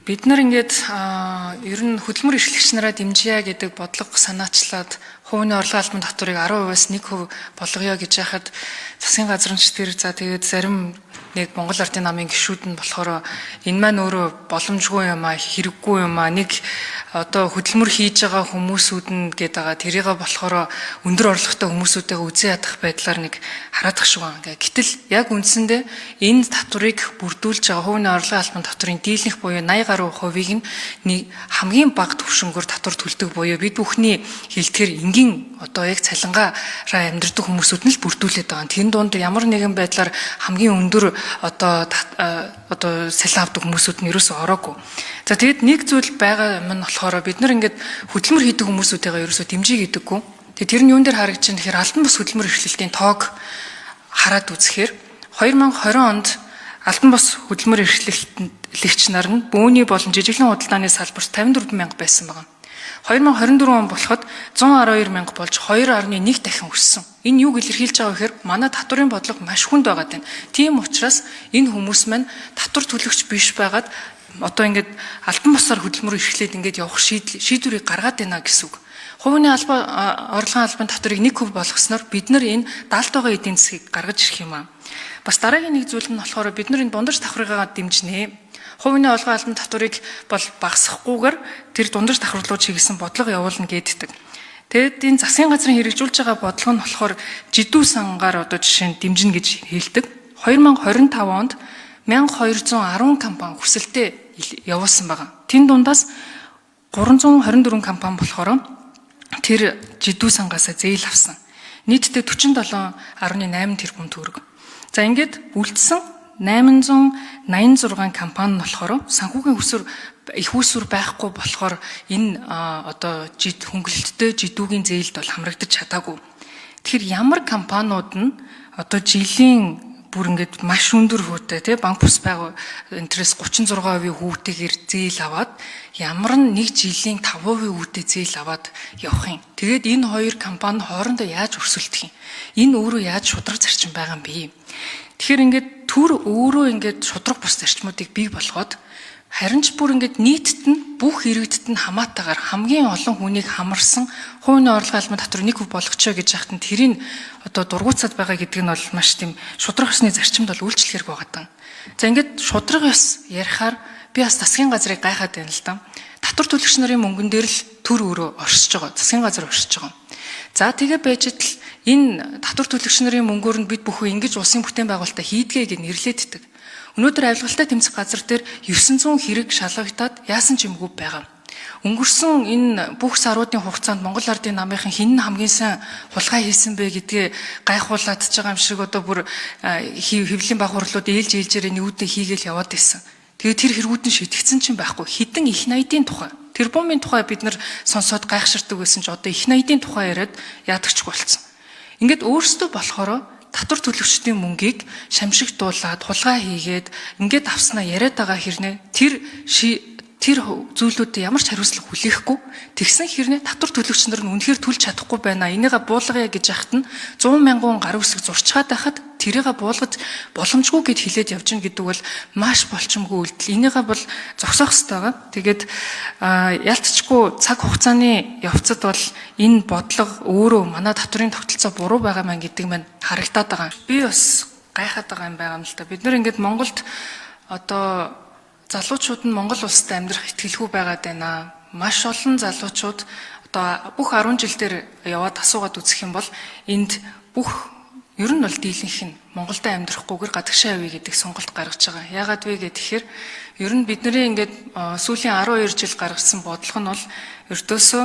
Бид нар ингээд ер нь хөдөлмөр эрхлэгч нараа дэмжийе гэдэг бодлого санаачлаад хувийн орлогын албан татварыг 10%-аас 1% болгоё гэж яхад засгийн газарч тэр за тэгээд зарим нэг Монгол Ардын намын гишүүд нь болохоор энэ маань өөрөө боломжгүй юм а, хэрэггүй юм а, нэг одоо хөдөлмөр хийж байгаа хүмүүсүүд нь гээд байгаа тэрийгээ болохоор өндөр орлоготой хүмүүсүүдтэйгээ үзэн ядах байдлаар нэг хараадах шиг байна. Гэтэл яг үндсэндээ энэ татварыг бүрдүүлж байгаа хувийн орлогын албан татврын дийлэнх буюу 80% нь хамгийн бага түвшингөөр татвар төлдөг буюу бид бүхний хэлтгэр энгийн одоо яг цалингаараа амьдрэх хүмүүсүүд нь л бүрдүүлээд байгаа. Тэн дунд ямар нэгэн байдлаар хамгийн өндөр одоо салин авдаг хүмүүсүүд нь ерөөсөө ороогүй. За тэгэд нэг зүйл байгаа юм нь болохоор бид нар ингээд хөдөлмөр хийдэг хүмүүсүүдтэйгээ ерөөсөө дэмжиж гэдэггүй. Тэгээд тэр нь юун дээр харагдаж байна гэхээр албан бус хөдөлмөр эрхлэлтийн тоог хараад үзэхээр 2020 онд албан бус хөдөлмөр эрхлэгч нар нь бөөний болон жижиглэн худалдааны салбарт 54 мянга байсан байна. 2024 он болоход 112 мянга болж 2.1 дахин өссөн. Энэ юуг илэрхийлж байгаа вэ гэхээр манай татварын бодлого маш хүнд байгаа юм. Тийм учраас энэ хүмүүс маань татвар төлөгч биш байгаад одоо ингээд албан бусаар хөдөлмөр эрхлээд ингээд явах шийдвэрийг гаргаад байна гэсэн үг. Хувийн орлогын албан татварыг 1% болгосноор бид нар энэ даалтайгаа эдийн засгийг гаргаж ирэх юм аа. Бас дараагийн нэг зүйл нь болохоор бид нар энэ дундаж давхрыгаа дэмжинэ. Хувийн орлогын албан татварыг бол багасгахгүйгээр тэр дундаж давхар руу чиглэсэн бодлого явуулна гэддэг. Тэгэд энэ засгийн газрын хэрэгжүүлж байгаа бодлого нь болохоор жидүү сангаар одоо жишээ нь дэмжинэ гэж хэлдэг. 2025 онд 1210 компани хүсэлтэд явуулсан байгаа. Тэн дундаас 324 компани болохоор тэр жидүү сангаас зээл авсан. Нийтдээ 47.8 тэрбум төгрөг. За ингээд үлдсэн 886 компани нь болохоор санхүүгийн их усүр байхгүй болохоор энэ одоо хөнгөлөлттэй жидүүгийн зээлд бол хамрагдаж чадаагүй. Тэгэхээр ямар компаниуд нь одоо жилийн бүр ингээд маш өндөр хүүтэй тий банк бус байгуу интерес 36% хүүтэйгээр зээл аваад ямар нэг жилийн 5% хүүтэй зээл аваад явах юм. Тэгээд энэ хоёр компани хоорондоо яаж өрсөлдөх юм? Энэ өөрөө яаж шудраг зарчим байгаа юм бэ? Тэгэхээр ингээд төр өөрөө ингээд шудраг бус зарчмуудыг бий болгоод харин ч бүр ингээд нийтэд нь бүх иргэдэд нь хамаатайгаар хамгийн олон хүнийг хамарсан хувийн орлогын албан татвар 1% болгочоо гэж яхад нь тэрийг одоо дургуутсаад байгаа гэдэг нь бол маш тийм шудраг ёсны зарчимд бол үйлчлэх хэрэг байгаа. За ингээд шудраг ёс ярихаар би бас засгийн газрыг гайхаад байна л да. Татвар төлөгч нарын мөнгөн дээр л төр өөрөө оршиж байгаа. Засгийн газар оршиж байгаа. За тэгээ байж тал энэ татвар төлөгч нарын мөнгөөр нь бид бүхэн ингэж улсын бүтээн байгуулалтаа хийдгээ гэж нэрлэддэг. Өнөөдөр авилгалтай тэмцэх газар дээр 900 хэрэг шалгагдаад яасан ч юмгүй байгаа. Өнгөрсөн энэ бүх саруудын хугацаанд Монгол Ардын намынхан хэн нь хамгийн сайн хулгай хийсэн бэ гэдгээ гайхуулаад байгаа юм шиг одоо бүр хэвлэлийн баг хурлууд ээлж ээлжээрээ нүүдээ хийгээл яваад байсан. Тэгээ тэр хэрэгүүд нь шийдэгдсэн чинь байхгүй. Хідэн их найдын тухай. Тэрбумын тухай бид нар сонсоод гайхширдаг байсан ч одоо их найдын тухай яриад яадагч болцсон. Ингээд өөрсдөө болохоор татвар төлөгчдийн мөнгийг шамшигдуулаад хулгай хийгээд ингээд авснаа яриад байгаа хэрнээ тэр зүйлүүдэд ямар ч хариуцлага хүлээхгүй тэгсэн хэрнээ татвар төлөгч нар нь үнэхээр төлж чадахгүй байна. Энийгээ буулгая гэж яхад нь 100 мянган гар үсэг зурчгаад байхад тэрийгээ буулгаж боломжгүй гэд хэлээд явж гин гэдэг бол маш болчмгүй үйлдэл. Энийгээ бол зогсоох хэрэгтэй байгаа. Тэгээд ялцчгүй цаг хугацааны явцад бол энэ бодлого өөрөө манай татварын тогтолцоо буруу байгаа маань гэдэг маань харагдаад байгаа. Би бас гайхаад байгаа юм байгаа юм л да. Бид нар ингээд Монголд одоо залуучууд нь Монгол улсад амьдрах итгэлгүй байгаад байна. Маш олон залуучууд одоо бүх 10 жил дээр яваад асуугаад үзэх юм бол энд бүх ер нь бол дийлэнх нь Монголд амьдрахгүйгээр гадагшаа явъя гэдэг сонголт гаргаж байгаа. Яагаад вэ гэхээр ер нь бидний ингээд сүүлийн 12 жил гаргасан бодлого нь бол ердөөсөө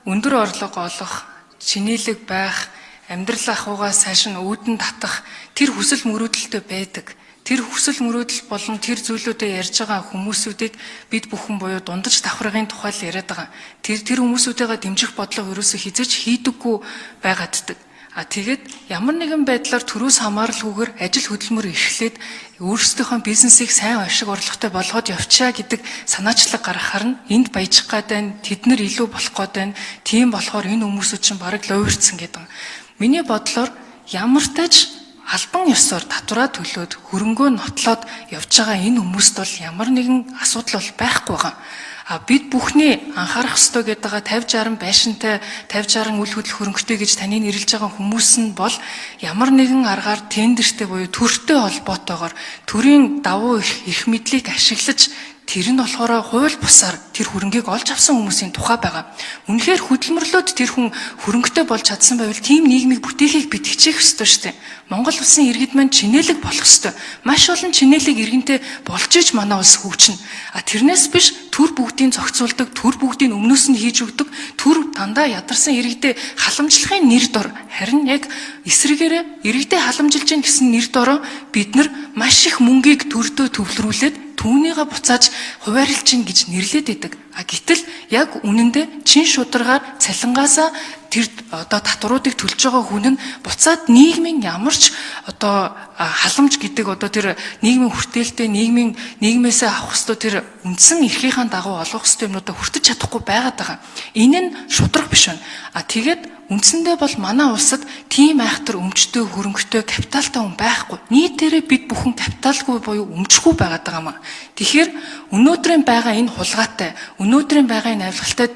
өндөр орлого олох, чинэлэг байх, амьдрал ахуйгаа сайшин үүдэн татах тэр хүсэл мөрөөдөлтөй байдаг. Тэр хүсэл мөрөөдөл болон тэр зүйлүүдэд ярьж байгаа хүмүүсүүдийг бид бүхэн буюу дундаж давхрын тухай л яриад байгаа. Тэр хүмүүсүүдтэйгээ дэмжих бодлого ерөөсөө хизээч хийдэггүй байгааддаг. Тэгээд ямар нэгэн байдлаар төрөөс хамааралгүйгээр ажил хөдөлмөр эрхлээд өөрсдийнхөө бизнесийг сайн ашиг орлоготой болгоод явчаа гэдэг санаачлаг гаргахаар нь энд баяжих гэдэг нь тэд нар илүү болох гэдэг нь тийм болохоор энэ хүмүүсүүд чинь бараг ловирцсан гэдэг. Миний бодлоор ямар тач албан ёсоор татвараа төлөөд хөрөнгөө нотлоод явж байгаа энэ хүмүүст бол ямар нэгэн асуудал бол байхгүй байгаа. Бид бүхний анхаарах ёстой гэдэг 50-60 байшинтай 50-60 үл хөдлөх хөрөнгөтэй гэж таны нэрлэж байгаа хүмүүс нь бол ямар нэгэн аргаар тендертэй буюу төртэй холбоотойгоор төрийн давуу эрх мэдлийг ашиглаж тэр нь болохоор хууль бусаар тэр хөрөнгийг олж авсан хүмүүсийн тухай байгаа. Үнэхээр хөдөлмөрлөөд тэр хүн хөрөнгөтэй болж чадсан байвал тийм нийгмийг бүтээхийг бид хичээх ёстой шүү дээ. Монгол улсын иргэд маань чинээлэг болох ёстой. Маш олон чинээлэг иргэнтэй болж иж манай улс хөгжинэ. Тэрнээс биш төр бүгдийг зохицуулдаг, төр бүгдийг өмнөөс нь хийж өгдөг, төр дандаа ядарсан иргэдэд халамжлахын нэр дор харин яг эсрэгээрээ иргэдэд халамжилж гин гэсэн нэр дороо бид нар маш их мөнгийг төрдөө төвлөрүүлээд түүнийгээ буцааж хуваарлж гин гэж нэрлээд идэг. Гэтэл яг үнэндээ чин шударгаар цалингаасаа тэр татваруудыг төлж байгаа хүн нь буцаад нийгмийн ямарч халамж гэдэг тэр нийгмийн хүртээлтэй нийгмээсээ авах ёстой тэр үндсэн эрхийнхаа дагуу олгох ёстой юмнуудаа хүртэж чадахгүй байгаад байгаа. Энэ нь шудраг биш байна. Тэгээд үндсэндээ бол манай улсад тийм айхтар өмчтөй хөрөнгөтэй капиталтай хүн байхгүй. Нийтээрээ бид бүхэн капиталгүй буюу өмчгүй байгаад байгаа маа. Тэгэхээр өнөөдрийн байгаа энэ хулгайтай, өнөөдрийн байгаа энэ авилгалтай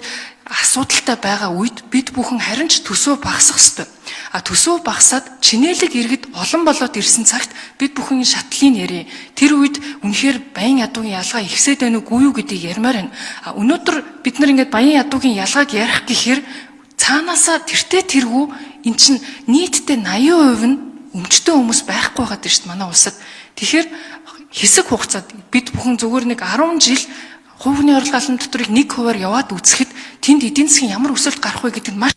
асуудалтай байгаа үед бид бүхэн харин ч төсөө багасгах ёстой. Төсөө багасаад чинээлэг иргэд олон болоод ирсэн цагт бид бүхэн шатлын ярив. Тэр үед үнэхээр баян ядуугийн ялгаа ихсээд байна уугүй юу гэдгийг ярмаар байна. Өнөөдөр бид нар ингээд баян ядуугийн ялгааг ярих гэхээр цаанаасаа тэртээ тэргүй эн чинь нийтдээ 80% нь өмчтөй хүмүүс байхгүй байгаа дээ шүү дээ манай улсад. Тэгэхээр хэсэг хугацаанд бид бүхэн зүгээр нэг 10 жил хувийн орлогын татварыг 1% яваад үзэхэд тэнд эдийн засгийн ямар өсөлт гарах вэ гэдэг нь маш